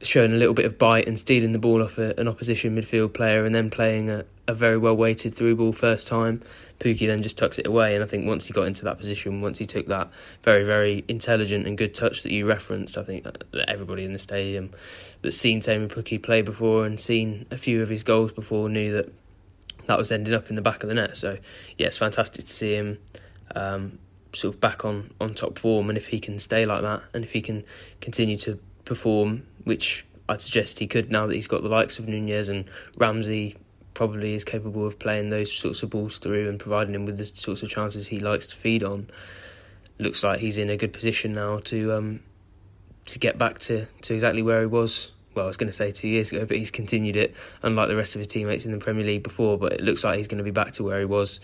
B: showing a little bit of bite and stealing the ball off an opposition midfield player and then playing a very well weighted through ball first time. Pukki then just tucks it away, and I think once he got into that position, once he took that very, very intelligent and good touch that you referenced, I think that everybody in the stadium that's seen Teemu Pukki play before and seen a few of his goals before knew that was ending up in the back of the net. So yeah, it's fantastic to see him sort of back on top form, and if he can stay like that and if he can continue to perform, which I'd suggest he could now that he's got the likes of Nunez and Ramsey, probably is capable of playing those sorts of balls through and providing him with the sorts of chances he likes to feed on. Looks like he's in a good position now to get back to exactly where he was. Well, I was going to say 2 years ago, but he's continued it, unlike the rest of his teammates in the Premier League before. But it looks like he's going to be back to where he was,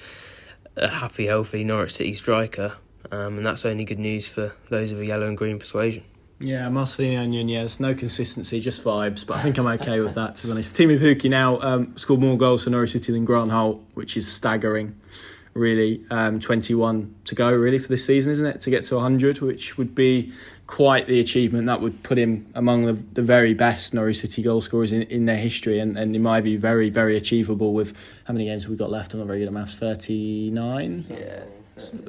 B: a happy, healthy Norwich City striker. And that's only good news for those of a yellow and green persuasion.
A: Yeah, Marcelino Nunez, no consistency, just vibes, but I think I'm okay with that, to be honest. Teemu Pukki now scored more goals for Norwich City than Grant Holt, which is staggering, really. 21 to go, really, for this season, isn't it? To get to 100, which would be quite the achievement. That would put him among the very best Norwich City goal scorers in their history, and in my view, very, very achievable with how many games have we got left? I'm not very good at maths. 39?
B: Yeah.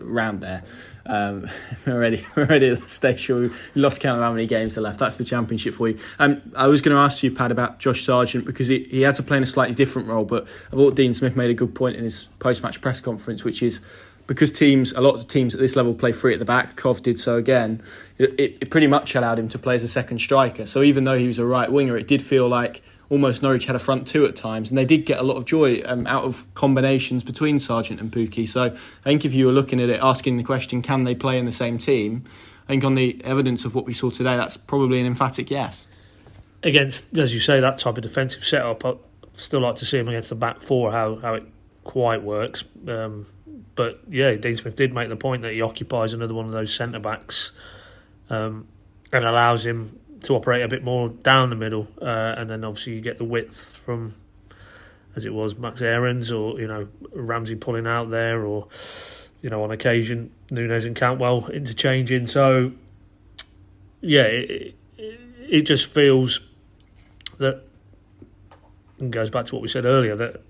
A: Around there. We're already at the stage where we lost count of how many games are left. That's the Championship for you. I was going to ask you, Pad, about Josh Sargent, because he had to play in a slightly different role, but I thought Dean Smith made a good point in his post-match press conference, which is because a lot of teams at this level play free at the back, Cov did so again, it pretty much allowed him to play as a second striker. So even though he was a right winger, it did feel like almost Norwich had a front two at times, and they did get a lot of joy out of combinations between Sargent and Pukki. So I think if you were looking at it, asking the question, can they play in the same team? I think on the evidence of what we saw today, that's probably an emphatic yes.
C: Against, as you say, that type of defensive setup, I'd still like to see him against the back four, how it quite works. But yeah, Dean Smith did make the point that he occupies another one of those centre-backs and allows him to operate a bit more down the middle, and then obviously you get the width from, as it was, Max Aarons or Ramsey pulling out there, or on occasion Nunez and Cantwell interchanging. So yeah, it just feels that, and goes back to what we said earlier, that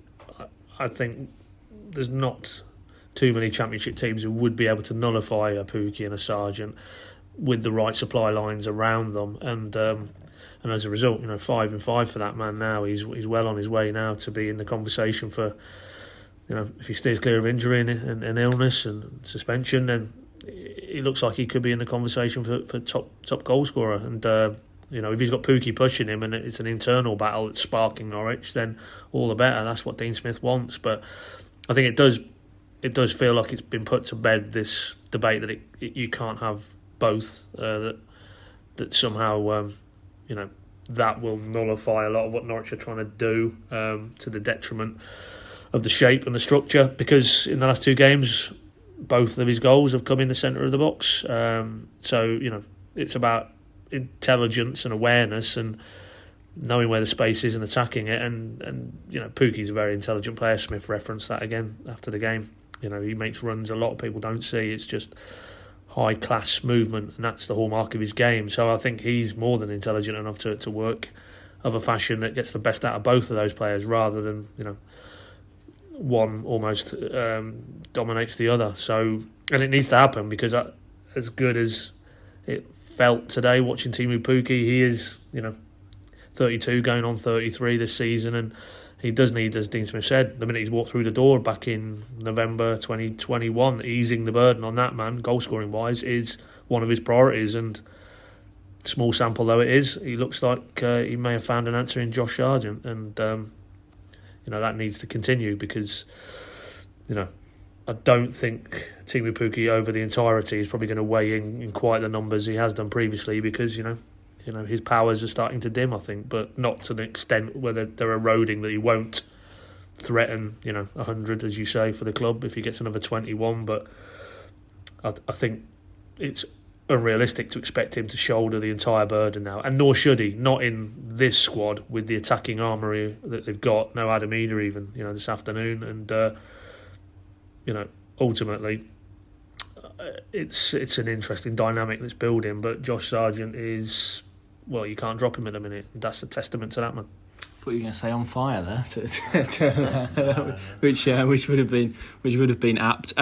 C: I think there's not too many Championship teams who would be able to nullify a Pukki and a Sargent with the right supply lines around them, and as a result, 5 and 5 for that man now. He's well on his way now to be in the conversation for, if he stays clear of injury and illness and suspension, then it looks like he could be in the conversation for top goal scorer. And if he's got Pukki pushing him and it's an internal battle that's sparking Norwich, then all the better. That's what Dean Smith wants. But I think it does feel like it's been put to bed, this debate that you can't have both, that somehow that will nullify a lot of what Norwich are trying to do, to the detriment of the shape and the structure, because in the last 2 games both of his goals have come in the centre of the box. So it's about intelligence and awareness and knowing where the space is and attacking it, and Pukki's a very intelligent player. Smith referenced that again after the game. He makes runs a lot of people don't see. It's just high class movement, and that's the hallmark of his game. So I think he's more than intelligent enough to work of a fashion that gets the best out of both of those players, rather than one almost dominates the other. So, and it needs to happen, because as good as it felt today watching Teemu Pukki, he is 32 going on 33 this season, and he does need, as Dean Smith said, the minute he's walked through the door back in November 2021, easing the burden on that man, goal-scoring wise, is one of his priorities. And small sample though it is, he looks like he may have found an answer in Josh Sargent. And, that needs to continue because, I don't think Timu Pukki over the entirety is probably going to weigh in quite the numbers he has done previously because, his powers are starting to dim, I think, but not to the extent where they're eroding that he won't threaten, 100, as you say, for the club if he gets another 21. But I think it's unrealistic to expect him to shoulder the entire burden now, and nor should he, not in this squad with the attacking armoury that they've got. No Adam Eder even, this afternoon. And, ultimately, it's an interesting dynamic that's building, but Josh Sargent is... Well, you can't drop him in a minute. That's a testament to that, man.
A: I thought you were going to say on fire there, which would have been apt.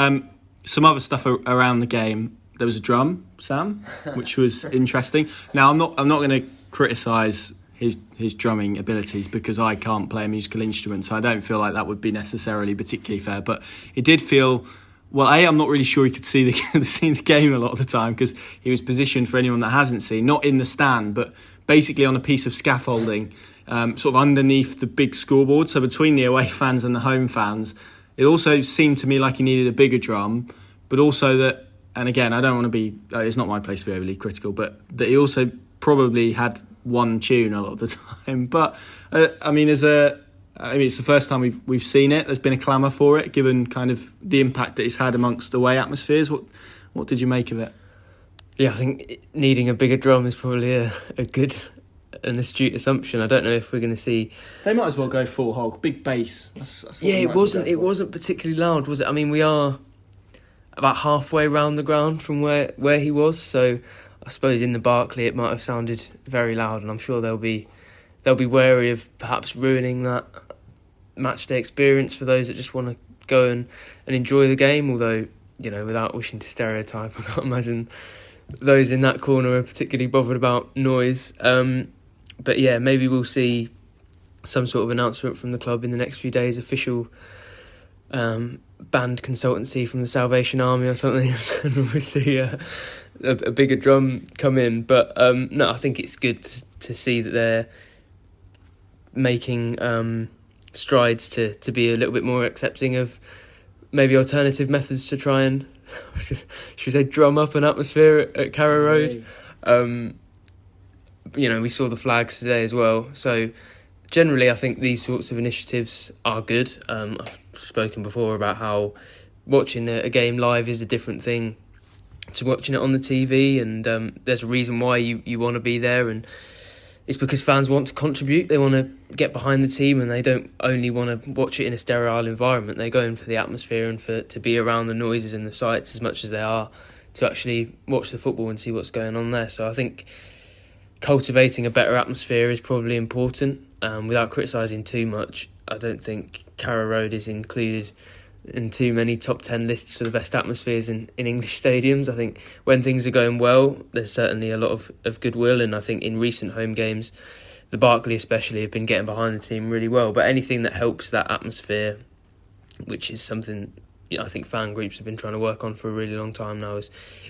A: Some other stuff around the game. There was a drum, Sam, which was interesting. Now, I'm not going to criticise his drumming abilities because I can't play a musical instrument, so I don't feel like that would be necessarily particularly fair. But it did feel. Well, I'm not really sure he could see the game a lot of the time because he was positioned, for anyone that hasn't seen, not in the stand, but basically on a piece of scaffolding, sort of underneath the big scoreboard. So between the away fans and the home fans, it also seemed to me like he needed a bigger drum, but also that, and again, I don't want to be, it's not my place to be overly critical, but that he also probably had one tune a lot of the time. But, it's the first time we've seen it. There's been a clamour for it, given kind of the impact that it's had amongst away atmospheres. What did you make of it?
B: Yeah, I think needing a bigger drum is probably a good and astute assumption. I don't know if we're going to see.
A: They might as well go full hog, big bass. That's what
B: it wasn't particularly loud, was it? I mean, we are about halfway round the ground from where he was, so I suppose in the Barclay it might have sounded very loud, and I'm sure they'll be wary of perhaps ruining that matchday experience for those that just want to go and enjoy the game, although, without wishing to stereotype, I can't imagine those in that corner are particularly bothered about noise. But yeah, maybe we'll see some sort of announcement from the club in the next few days, official band consultancy from the Salvation Army or something, and we'll see a bigger drum come in. But no, I think it's good to see that they're making strides to be a little bit more accepting of maybe alternative methods to try and should we say drum up an atmosphere at Carrow Road. We saw the flags today as well, so generally I think these sorts of initiatives are good. I've spoken before about how watching a game live is a different thing to watching it on the TV, and there's a reason why you want to be there, and it's because fans want to contribute. They want to get behind the team, and they don't only want to watch it in a sterile environment. They go in for the atmosphere and to be around the noises and the sights as much as they are to actually watch the football and see what's going on there. So I think cultivating a better atmosphere is probably important. Without criticising too much, I don't think Carrow Road is included in too many top 10 lists for the best atmospheres in English stadiums. I think when things are going well, there's certainly a lot of goodwill, and I think in recent home games, the Barclay especially have been getting behind the team really well. But anything that helps that atmosphere, which is something I think fan groups have been trying to work on for a really long time now,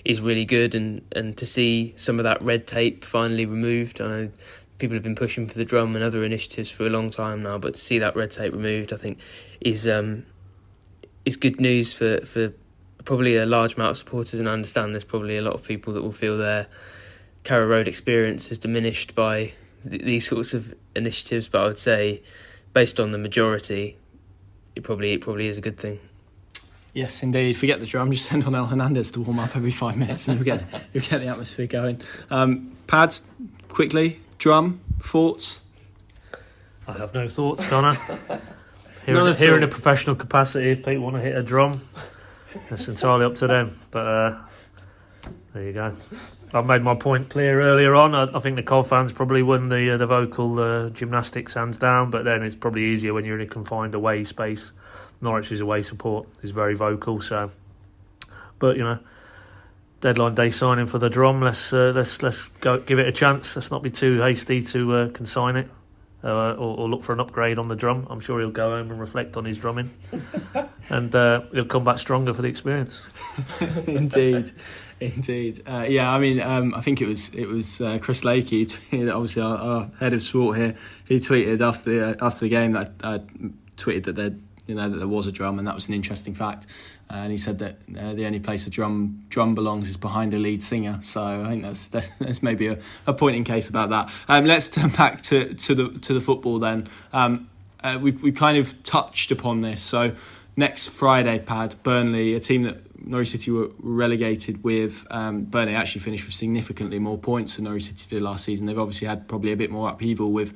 B: is really good. And to see some of that red tape finally removed, I know people have been pushing for the drum and other initiatives for a long time now, but to see that red tape removed, I think is good news for probably a large amount of supporters, and I understand there's probably a lot of people that will feel their Carrow Road experience is diminished by these sorts of initiatives, but I would say based on the majority, it probably is a good thing.
A: Yes, indeed. Forget the drum, just send on El Hernandez to warm up every 5 minutes and you'll get the atmosphere going. Pads, quickly, drum, thoughts?
C: I have no thoughts, Connor. Here in a professional capacity, if people want to hit a drum, it's entirely up to them. But there you go. I made my point clear earlier on. I think the Cov fans probably won the vocal gymnastics hands down, but then it's probably easier when you're in a confined away space. Norwich's away support is very vocal, so. But deadline day signing for the drum. Let's go give it a chance. Let's not be too hasty to consign it. or look for an upgrade on the drum. I'm sure he'll go home and reflect on his drumming, and he'll come back stronger for the experience.
A: Indeed. I think it was Chris Lakey, obviously our head of sport here. He tweeted after the game that I tweeted that there was a drum, and that was an interesting fact. And he said that the only place a drum belongs is behind a lead singer. So I think that's maybe a point in case about that. Let's turn back to the football then. We kind of touched upon this. So next Friday, Pad, Burnley, a team that Norwich City were relegated with. Burnley actually finished with significantly more points than Norwich City did last season. They've obviously had probably a bit more upheaval with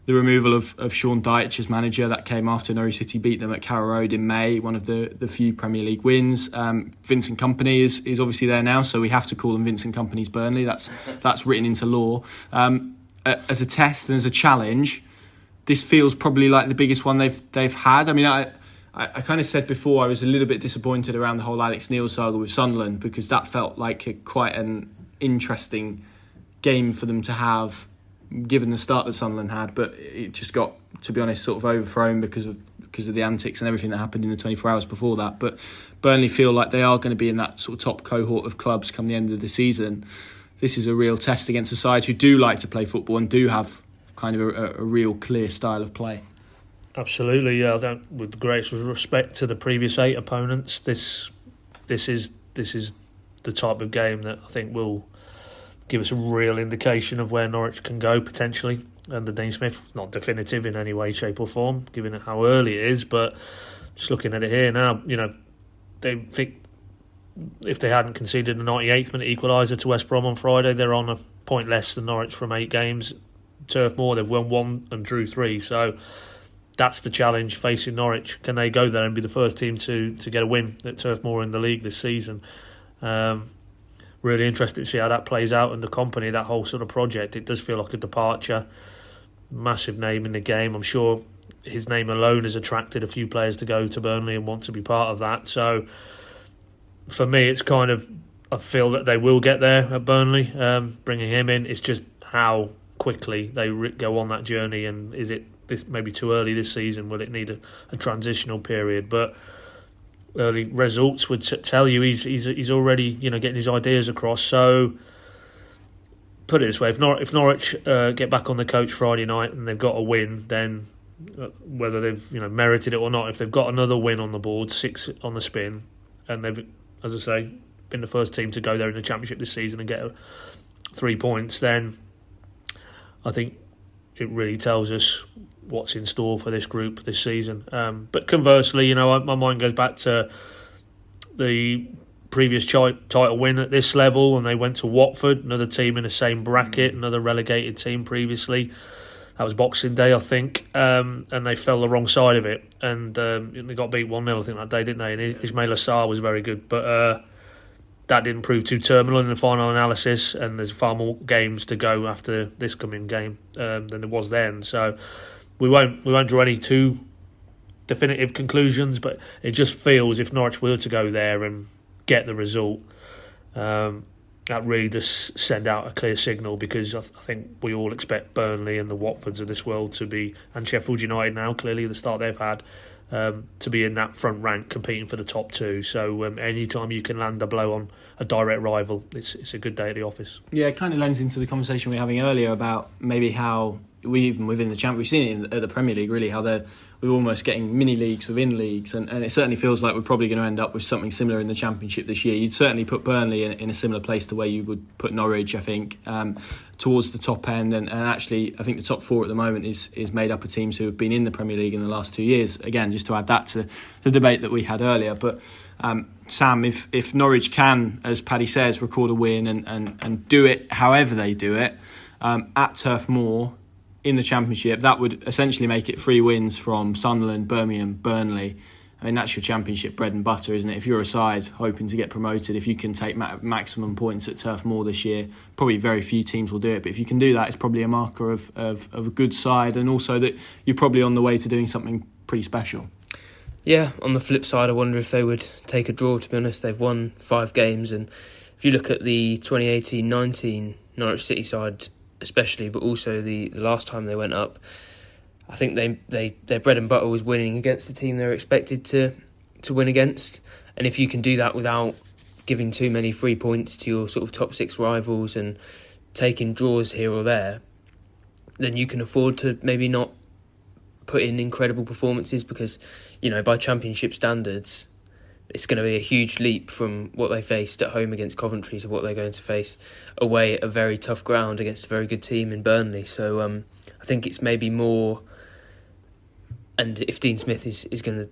A: the removal of Sean Dyche as manager. That came after Norwich City beat them at Carrow Road in May, one of the few Premier League wins. Vincent Kompany is obviously there now, so we have to call them Vincent Kompany's Burnley. That's written into law. As a test and as a challenge, this feels probably like the biggest one they've had. I mean, I kind of said before I was a little bit disappointed around the whole Alex Neil saga with Sunderland, because that felt like quite an interesting game for them to have, given the start that Sunderland had, but it just got, to be honest, sort of overthrown because of the antics and everything that happened in the 24 hours before that. But Burnley feel like they are going to be in that sort of top cohort of clubs come the end of the season. This is a real test against a side who do like to play football and do have kind of a real clear style of play.
C: Absolutely, yeah. With the greatest respect to the previous 8 opponents, this is the type of game that I think will give us a real indication of where Norwich can go potentially. And the Dean Smith, not definitive in any way, shape or form, given how early it is, but just looking at it here now, they think if they hadn't conceded a 98th minute equaliser to West Brom on Friday, they're on a point less than Norwich from 8 games. Turf Moor, they've won 1 and drew 3, so that's the challenge facing Norwich. Can they go there and be the first team to get a win at Turf Moor in the league this season? Really interested to see how that plays out in the Kompany, that whole sort of project. It does feel like a departure. Massive name in the game. I'm sure his name alone has attracted a few players to go to Burnley and want to be part of that. So for me, it's kind of, I feel that they will get there at Burnley, bringing him in. It's just how quickly they go on that journey, and is it this maybe too early this season? Will it need a transitional period? But early results would tell you he's already getting his ideas across. So put it this way: if Norwich get back on the coach Friday night and they've got a win, then whether they've merited it or not, if they've got another win on the board, 6 on the spin, and they've, as I say, been the first team to go there in the Championship this season and get 3 points, then I think it really tells us what's in store for this group this season. But conversely, my mind goes back to the previous title win at this level, and they went to Watford, another team in the same bracket, another relegated team previously. That was Boxing Day, I think, and they fell the wrong side of it, and they got beat 1-0, I think, that day, didn't they? And Ismail Assar was very good, but that didn't prove too terminal in the final analysis, and there's far more games to go after this coming game than there was then. So we won't draw any too definitive conclusions, but it just feels if Norwich were to go there and get the result, that really does send out a clear signal, because I think we all expect Burnley and the Watfords of this world to be, and Sheffield United now, clearly the start they've had, to be in that front rank competing for the top 2. So any time you can land a blow on a direct rival, it's a good day at the office.
A: Yeah, it kind of lends into the conversation we were having earlier about maybe how we, even within the Championship, we've seen it at the Premier League, really, how we're almost getting mini leagues within leagues, and it certainly feels like we're probably going to end up with something similar in the Championship this year. You'd certainly put Burnley in a similar place to where you would put Norwich, I think, towards the top end, and actually I think the top 4 at the moment is made up of teams who have been in the Premier League in the last 2 years. Again, just to add that to the debate that we had earlier. But Sam, if Norwich can, as Paddy says, record a win and do it however they do it at Turf Moor in the Championship, that would essentially make it 3 wins from Sunderland, Birmingham, Burnley. I mean, that's your Championship bread and butter, isn't it? If you're a side hoping to get promoted, if you can take maximum points at Turf Moor this year, probably very few teams will do it. But if you can do that, it's probably a marker of a good side, and also that you're probably on the way to doing something pretty special.
B: Yeah, on the flip side, I wonder if they would take a draw, to be honest. They've won 5 games, and if you look at the 2018-19 Norwich City side especially, but also the last time they went up, I think their bread and butter was winning against the team they were expected to win against. And if you can do that without giving too many free points to your sort of top six rivals and taking draws here or there, then you can afford to maybe not put in incredible performances, because, you know, by Championship standards, it's going to be a huge leap from what they faced at home against Coventry to what they're going to face away at a very tough ground against a very good team in Burnley. So I think it's maybe more, and if Dean Smith is going to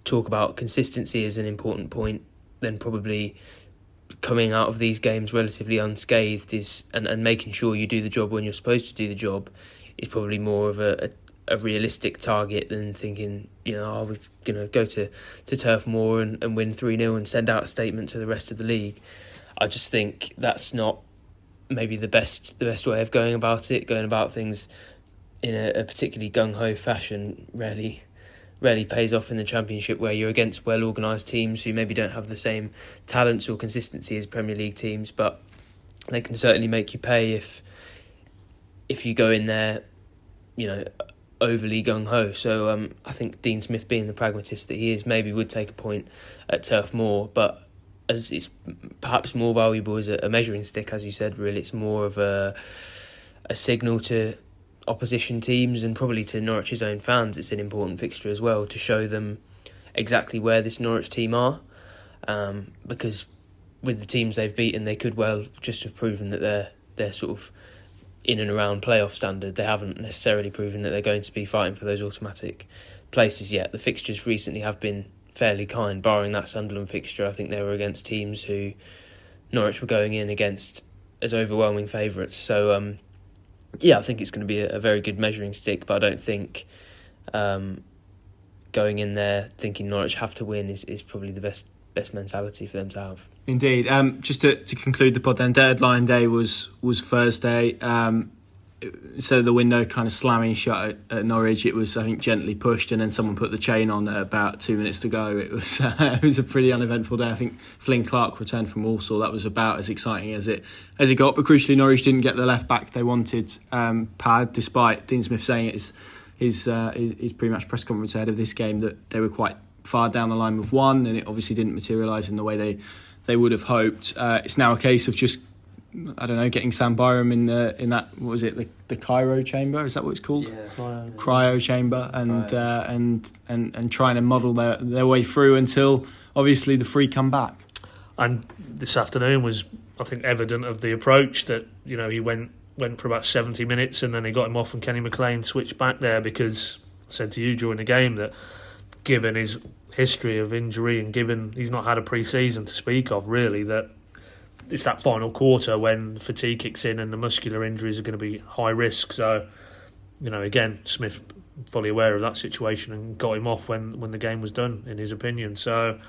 B: talk about consistency as an important point, then probably coming out of these games relatively unscathed and making sure you do the job when you're supposed to do the job is probably more of a realistic target than thinking, you know, we're going to go to Turf Moor and win 3-0 and send out a statement to the rest of the league. I just think that's not maybe the best way of going about things in a particularly gung-ho fashion. Rarely pays off in the Championship, where you're against well-organised teams who maybe don't have the same talents or consistency as Premier League teams, but they can certainly make you pay if you go in there, you know, overly gung-ho. So I think Dean Smith, being the pragmatist that he is, maybe would take a point at Turf Moor, but as it's perhaps more valuable as a measuring stick, as you said. Really, it's more of a signal to opposition teams and probably to Norwich's own fans. It's an important fixture as well to show them exactly where this Norwich team are, because with the teams they've beaten, they could well just have proven that they're sort of in and around playoff standard. They haven't necessarily proven that they're going to be fighting for those automatic places yet. The fixtures recently have been fairly kind, barring that Sunderland fixture. I think they were against teams who Norwich were going in against as overwhelming favourites. So I think it's going to be a very good measuring stick, but I don't think going in there thinking Norwich have to win is probably the best mentality for them to have. Indeed.
A: Just to conclude the pod then, deadline day was Thursday. So the window kind of slamming shut at Norwich, it was, I think, gently pushed, and then someone put the chain on at about 2 minutes to go. It was a pretty uneventful day. I think Flynn Clark returned from Walsall. That was about as exciting as it got. But crucially, Norwich didn't get the left back they wanted, Pad, despite Dean Smith saying at his pre-match press conference ahead of this game that they were quite far down the line with one, and it obviously didn't materialise in the way they would have hoped. It's now a case of just, I don't know, getting Sam Byram in that, what was it, the Carrow chamber? Is that what it's called?
B: Yeah,
A: cryo chamber, and trying to muddle their way through until obviously the Free come back.
C: And this afternoon was, I think, evident of the approach that, you know, he went for about 70 minutes and then he got him off and Kenny McLean switched back there, because I said to you during the game that given his history of injury and given he's not had a pre-season to speak of really, that it's that final quarter when fatigue kicks in and the muscular injuries are going to be high risk. So, you know, again, Smith fully aware of that situation and got him off when the game was done, in his opinion. So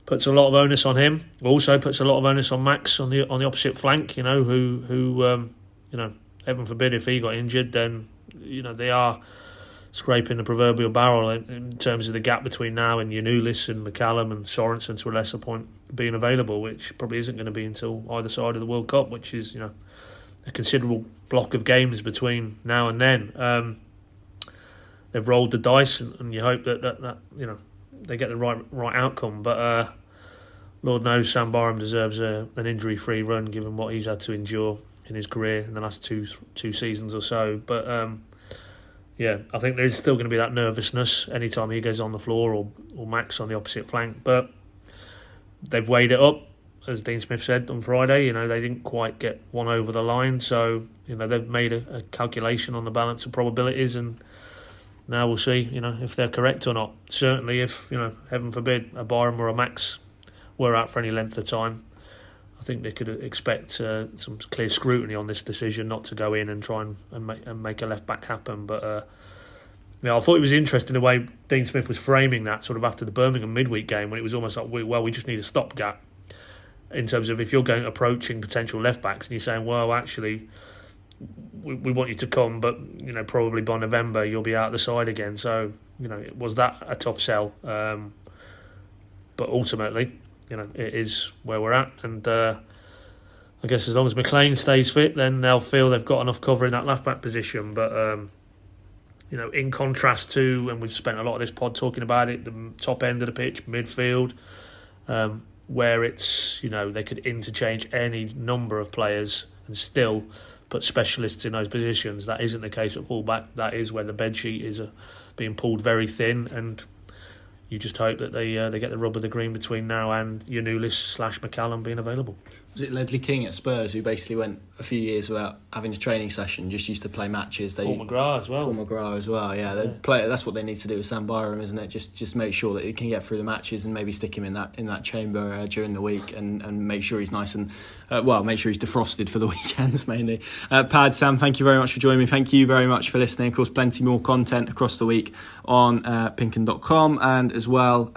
C: puts a lot of onus on him. Also puts a lot of onus on Max on the opposite flank, you know, who you know, heaven forbid if he got injured, then, you know, they are scraping the proverbial barrel in terms of the gap between now and Yanulis and McCallum and Sorensen, to a lesser point, being available, which probably isn't going to be until either side of the World Cup, which is, you know, a considerable block of games between now and then. They've rolled the dice, and you hope that you know, they get the right outcome. But Lord knows Sam Byram deserves an injury-free run, given what he's had to endure in his career in the last two seasons or so. But yeah, I think there's still going to be that nervousness anytime he goes on the floor or Max on the opposite flank. But they've weighed it up, as Dean Smith said on Friday. You know, they didn't quite get one over the line, so, you know, they've made a calculation on the balance of probabilities, and now we'll see, you know, if they're correct or not. Certainly, if, you know, heaven forbid, a Byram or a Max were out for any length of time, I think they could expect some clear scrutiny on this decision not to go in and try and make a left back happen. But you know, I thought it was interesting the way Dean Smith was framing that sort of after the Birmingham midweek game, when it was almost like, we just need a stopgap in terms of if you're approaching potential left backs and you're saying, well, actually, we want you to come, but, you know, probably by November you'll be out the side again. So, you know, was that a tough sell? But ultimately, you know, it is where we're at, and I guess as long as McLean stays fit, then they'll feel they've got enough cover in that left back position. But in contrast to, and we've spent a lot of this pod talking about it, the top end of the pitch, midfield, where it's, they could interchange any number of players and still put specialists in those positions. That isn't the case at fullback. That is where the bedsheet is being pulled very thin, and you just hope that they get the rub of the green between now and Yanulis/McCallum being available.
A: Was it Ledley King at Spurs who basically went a few years without having a training session, just used to play matches?
C: Paul McGrath as well.
A: Yeah. They play. That's what they need to do with Sam Byram, isn't it? Just make sure that he can get through the matches and maybe stick him in that chamber during the week and make sure he's nice and make sure he's defrosted for the weekends mainly. Pad, Sam, thank you very much for joining me. Thank you very much for listening. Of course, plenty more content across the week on PinkUn.com, and as well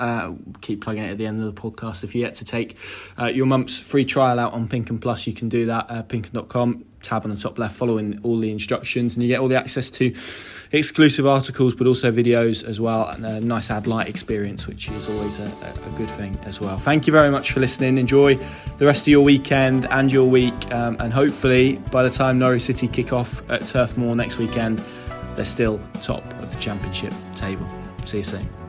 A: keep plugging it at the end of the podcast. If you yet to take your month's free trial out on PinkUn Plus, you can do that at PinkUn.com. Tab on the top left, following all the instructions, and you get all the access to exclusive articles, but also videos as well, and a nice ad light experience, which is always a good thing as well. Thank you very much for listening. Enjoy the rest of your weekend and your week, and hopefully by the time Norwich City kick off at Turf Moor next weekend, they're still top of the Championship table. See you soon.